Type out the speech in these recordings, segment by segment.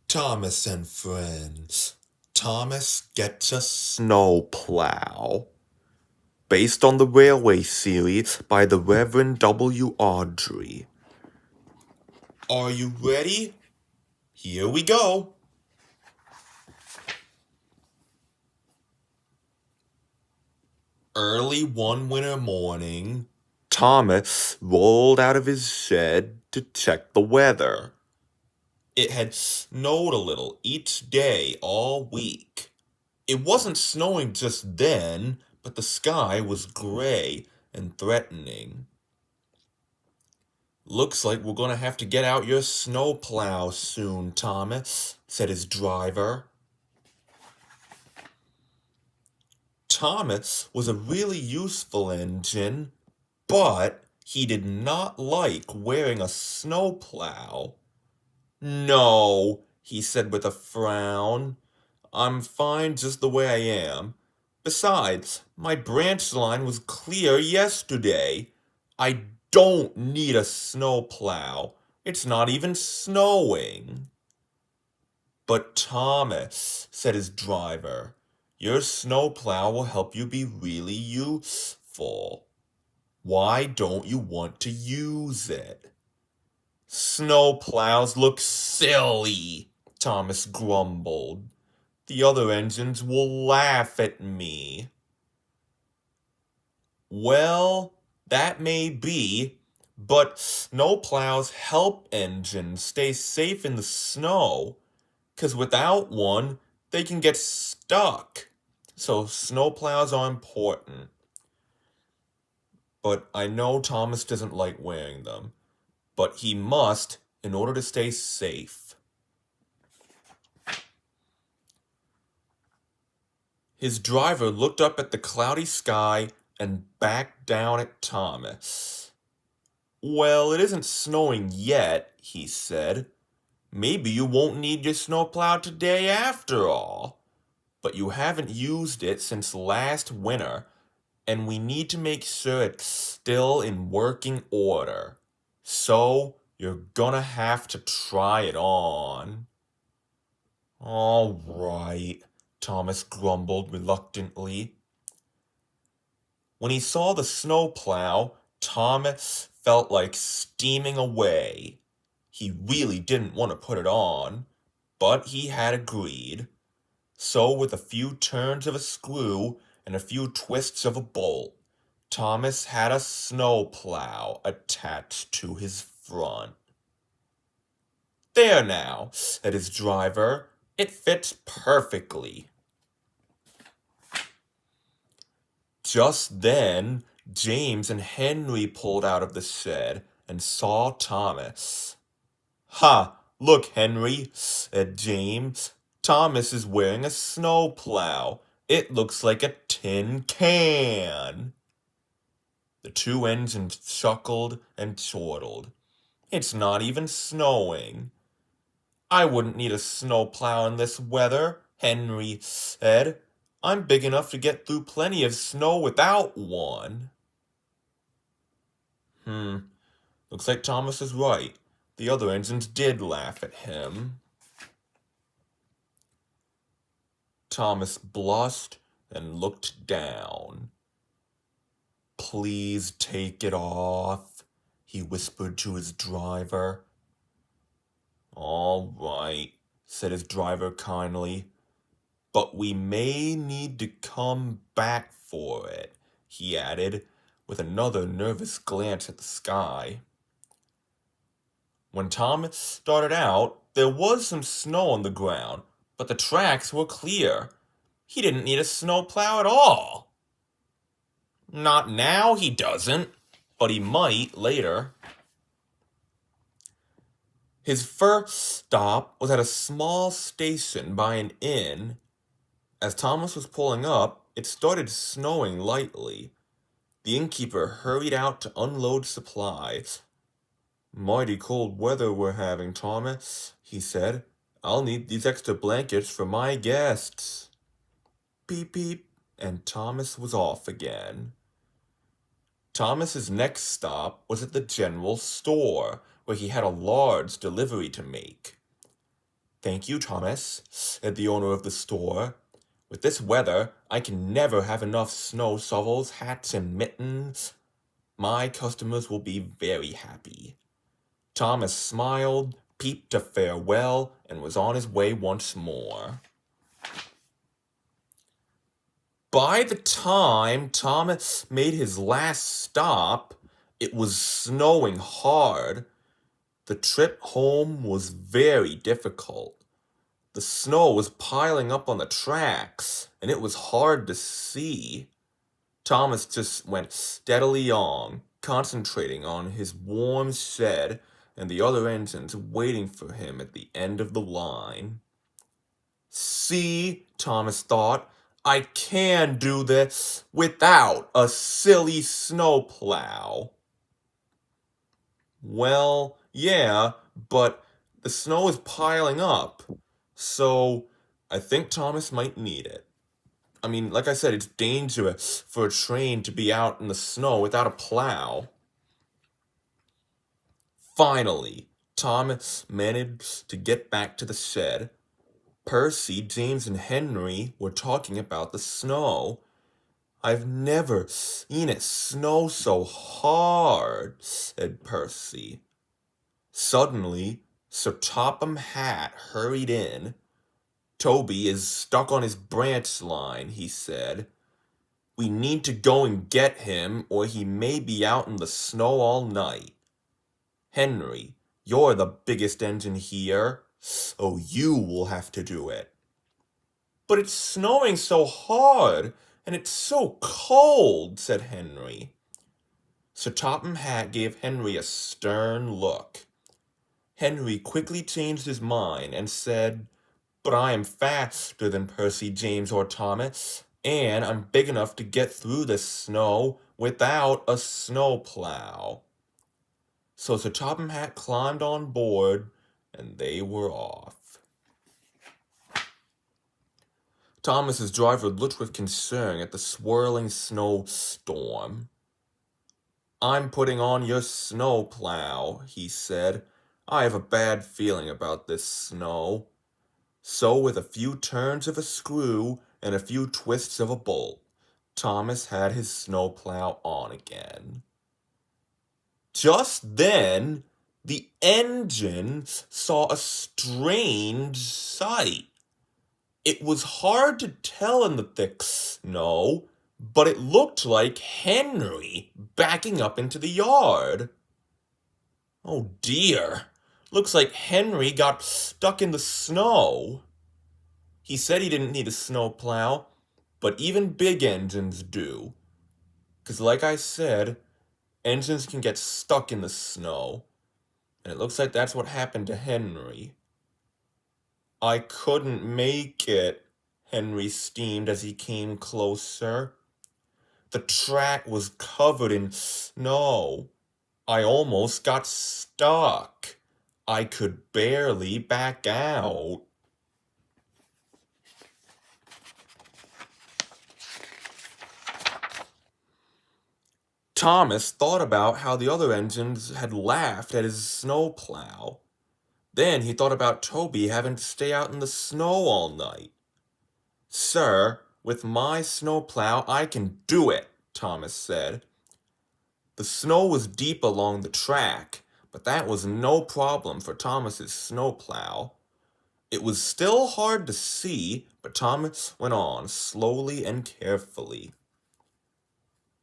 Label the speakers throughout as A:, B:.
A: Thomas and Friends. Thomas Gets a Snowplow. Based on the Railway series by the Reverend W. Audrey. Are you ready? Here we go. Early one winter morning, Thomas rolled out of his shed to check the weather. It had snowed a little each day all week. It wasn't snowing just then, but the sky was gray and threatening. Looks like we're gonna have to get out your snowplow soon, Thomas, said his driver. Thomas was a really useful engine, but he did not like wearing a snowplow. No, he said with a frown. I'm fine just the way I am. Besides, my branch line was clear yesterday. I don't need a snowplow. It's not even snowing. But Thomas, said his driver, your snowplow will help you be really useful. Why don't you want to use it? Snowplows look silly, Thomas grumbled. The other engines will laugh at me. Well, that may be, but snowplows help engines stay safe in the snow, 'cause without one, they can get stuck. So snowplows are important. But I know Thomas doesn't like wearing them, but he must in order to stay safe. His driver looked up at the cloudy sky and back down at Thomas. Well, it isn't snowing yet, he said. Maybe you won't need your snowplow today after all. But you haven't used it since last winter, and we need to make sure it's still in working order. So, you're gonna have to try it on. All right, Thomas grumbled reluctantly. When he saw the snowplow, Thomas felt like steaming away. He really didn't want to put it on, but he had agreed. So, with a few turns of a screw and a few twists of a bolt, Thomas had a snowplow attached to his front. There now, said his driver. It fits perfectly. Just then, James and Henry pulled out of the shed and saw Thomas. Ha! Look, Henry, said James. Thomas is wearing a snowplow. It looks like a tin can. The two engines chuckled and chortled. It's not even snowing. I wouldn't need a snowplow in this weather, Henry said. I'm big enough to get through plenty of snow without one. Looks like Thomas is right. The other engines did laugh at him. Thomas blushed and looked down. Please take it off, he whispered to his driver. All right, said his driver kindly. But we may need to come back for it, he added, with another nervous glance at the sky. When Thomas started out, there was some snow on the ground, but the tracks were clear. He didn't need a snowplow at all. Not now, he doesn't, but he might later. His first stop was at a small station by an inn. As Thomas was pulling up, it started snowing lightly. The innkeeper hurried out to unload supplies. Mighty cold weather we're having, Thomas, he said. I'll need these extra blankets for my guests. Beep beep, and Thomas was off again. Thomas's next stop was at the general store, where he had a large delivery to make. "Thank you, Thomas," said the owner of the store. "With this weather, I can never have enough snow shovels, hats, and mittens. My customers will be very happy." Thomas smiled, peeped a farewell, and was on his way once more. By the time Thomas made his last stop, it was snowing hard. The trip home was very difficult. The snow was piling up on the tracks, and it was hard to see. Thomas just went steadily on, concentrating on his warm shed and the other engines waiting for him at the end of the line. "See," Thomas thought, "I can do this without a silly snowplow." Well, yeah, but the snow is piling up, so I think Thomas might need it. I mean, like I said, it's dangerous for a train to be out in the snow without a plow. Finally, Thomas managed to get back to the shed. Percy, James, and Henry were talking about the snow. "I've never seen it snow so hard," said Percy. Suddenly, Sir Topham Hatt hurried in. "Toby is stuck on his branch line," he said. "We need to go and get him, or he may be out in the snow all night. Henry, you're the biggest engine here, so you will have to do it." "But it's snowing so hard, and it's so cold," said Henry. Sir Topham Hatt gave Henry a stern look. Henry quickly changed his mind and said, "But I am faster than Percy, James, or Thomas, and I'm big enough to get through this snow without a snowplow." So Sir Topham Hatt climbed on board, and they were off. Thomas's driver looked with concern at the swirling snowstorm. "I'm putting on your snowplow," he said. "I have a bad feeling about this snow." So with a few turns of a screw and a few twists of a bolt, Thomas had his snowplow on again. Just then, the engine saw a strange sight. It was hard to tell in the thick snow, but it looked like Henry backing up into the yard. "Oh dear, looks like Henry got stuck in the snow." He said he didn't need a snowplow, but even big engines do. 'Cause like I said, engines can get stuck in the snow, and it looks like that's what happened to Henry. "I couldn't make it," Henry steamed as he came closer. "The track was covered in snow. I almost got stuck. I could barely back out." Thomas thought about how the other engines had laughed at his snowplow. Then he thought about Toby having to stay out in the snow all night. "Sir, with my snowplow I can do it," Thomas said. The snow was deep along the track, but that was no problem for Thomas's snowplow. It was still hard to see, but Thomas went on slowly and carefully.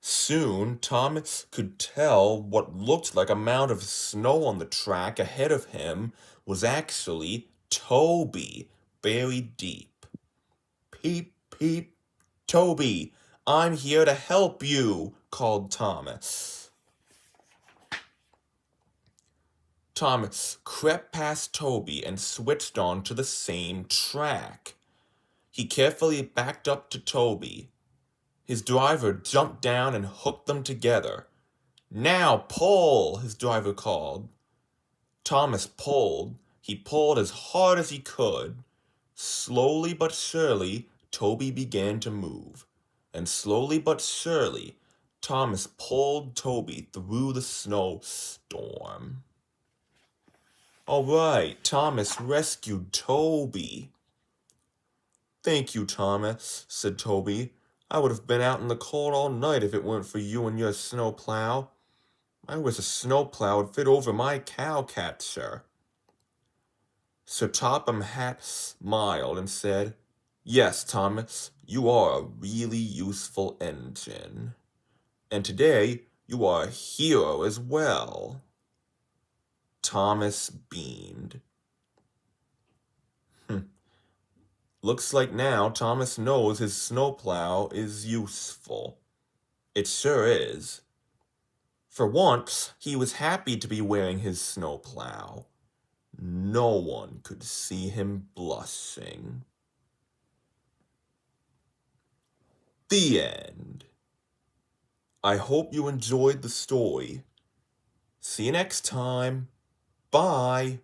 A: Soon, Thomas could tell what looked like a mound of snow on the track ahead of him was actually Toby, buried deep. "Peep, peep, Toby, I'm here to help you," called Thomas. Thomas crept past Toby and switched on to the same track. He carefully backed up to Toby. His driver jumped down and hooked them together. "Now pull," his driver called. Thomas pulled. He pulled as hard as he could. Slowly but surely, Toby began to move. And slowly but surely, Thomas pulled Toby through the snowstorm. All right, Thomas rescued Toby. Thank you, Thomas, said Toby. I would have been out in the cold all night if it weren't for you and your snowplow. I wish a snowplow would fit over my cowcatcher. Sir Topham Hatt smiled and said, Yes, Thomas, you are a really useful engine. And today you are a hero as well. Thomas beamed. Looks like now Thomas knows his snowplow is useful. It sure is. For once, he was happy to be wearing his snowplow. No one could see him blushing. The end. I hope you enjoyed the story. See you next time. Bye.